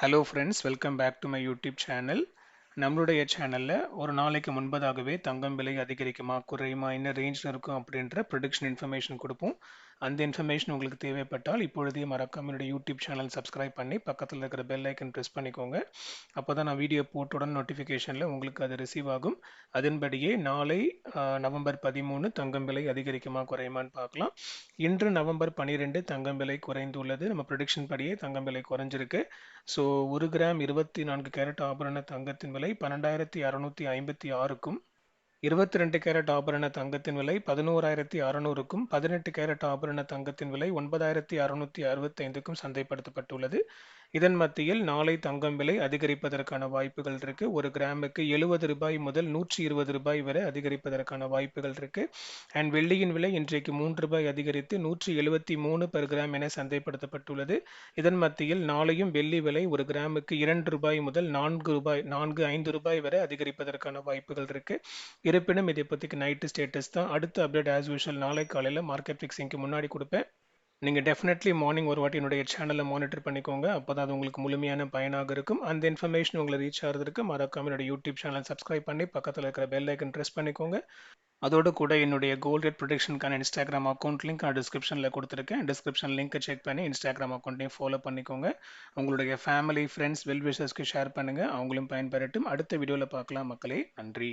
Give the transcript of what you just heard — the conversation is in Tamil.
Hello friends, welcome back to my YouTube channel. நம்மளுடைய சேனலில் ஒரு நாளைக்கு முன்பதாகவே தங்கம் விலை அதிகரிக்குமா குறையுமா என்ன ரேஞ்சில் இருக்கும் அப்படின்ற ப்ரொடிக்ஷன் இன்ஃபர்மேஷன் கொடுப்போம். அந்த இன்ஃபர்மேஷன் உங்களுக்கு தேவைப்பட்டால் இப்பொழுதே மறக்காம என்னுடைய யூடியூப் சேனல் சப்ஸ்கிரைப் பண்ணி பக்கத்தில் இருக்கிற பெல் ஐக்கன் ப்ரெஸ் பண்ணிக்கோங்க. அப்போ தான் நான் வீடியோ போட்டுடன் நோட்டிஃபிகேஷனில் உங்களுக்கு அது ரிசீவ் ஆகும். அதன்படியே நாளை நவம்பர் 13 தங்கம் விலை அதிகரிக்குமா குறையுமான்னு பார்க்கலாம். இன்று நவம்பர் 12 தங்கம் விலை குறைந்துள்ளது. நம்ம ப்ரொடிக்ஷன் படியே தங்கம் விலை குறைஞ்சிருக்கு. ஸோ 1 கிராம் 24 கேரட் ஆபரண தங்கத்தின் விலை 12,656க்கும், 22 கேரட் ஆபரண தங்கத்தின் விலை 11,600க்கும், 18 கேரட் ஆபரண தங்கத்தின் விலை 9,665க்கும் சந்தைப்படுத்தப்பட்டுள்ளது. இதன் மத்தியில் நாளை தங்கம் விலை அதிகரிப்பதற்கான வாய்ப்புகள் இருக்கு. ஒரு கிராமுக்கு 70 ரூபாய் முதல் 120 ரூபாய் வரை அதிகரிப்பதற்கான வாய்ப்புகள் இருக்கு. அண்ட் வெள்ளியின் விலை இன்றைக்கு 3 ரூபாய் அதிகரித்து 173 பெர் கிராம் என சந்தைப்படுத்தப்பட்டுள்ளது. இதன் மத்தியில் நாளையும் வெள்ளி விலை ஒரு கிராமுக்கு 2 ரூபாய் முதல் 4 5 ரூபாய் வரை அதிகரிப்பதற்கான வாய்ப்புகள் இருக்கு. இருப்பினும் இதை பற்றிக்கு நைட்டு ஸ்டேட்டஸ் தான். அடுத்த அப்டேட் ஆஸ் யூஷுவல் நாளை காலையில் மார்க்கெட் ஃபிக்ஸிங்க்கு முன்னாடி கொடுப்பேன். நீங்கள் டெஃபினெட்லி மார்னிங் ஒரு வாட்டி என்னுடைய சேனலை மானிட்டர் பண்ணிக்கோங்க. அப்போ தான் அது உங்களுக்கு முழுமையான பயனாக இருக்கும். அந்த இன்ஃபர்மேஷன் உங்களை ரீச் ஆகிறதுக்கு மறக்காம என்னோட யூடியூப் சேனல் சப்ஸ்கிரைப் பண்ணி பக்கத்தில் இருக்கிற பெல் ஐக்கன் ப்ரெஸ் பண்ணிக்கோங்க. அதோடு கூட என்னுடைய கோல்ட் ரேட் ப்ரொடெக்ஷனுக்கான இன்ஸ்டாகிராம் அக்கௌண்ட் லிங்க் நான் டிஸ்கிரிப்ஷனில் கொடுத்துருக்கேன். டிஸ்கிரிப்ஷன் லிங்க்கை செக் பண்ணி இன்ஸ்டாகிராம் அக்கௌண்ட்டையும் ஃபாலோ பண்ணிக்கோங்க. உங்களுடைய ஃபேமிலி ஃப்ரெண்ட்ஸ் வெல்விஷர்ஸ்க்கு ஷேர் பண்ணுங்கள். அவங்களும் பயன்பெறட்டும். அடுத்த வீடியோவில் பார்க்கலாம் மக்களே. நன்றி.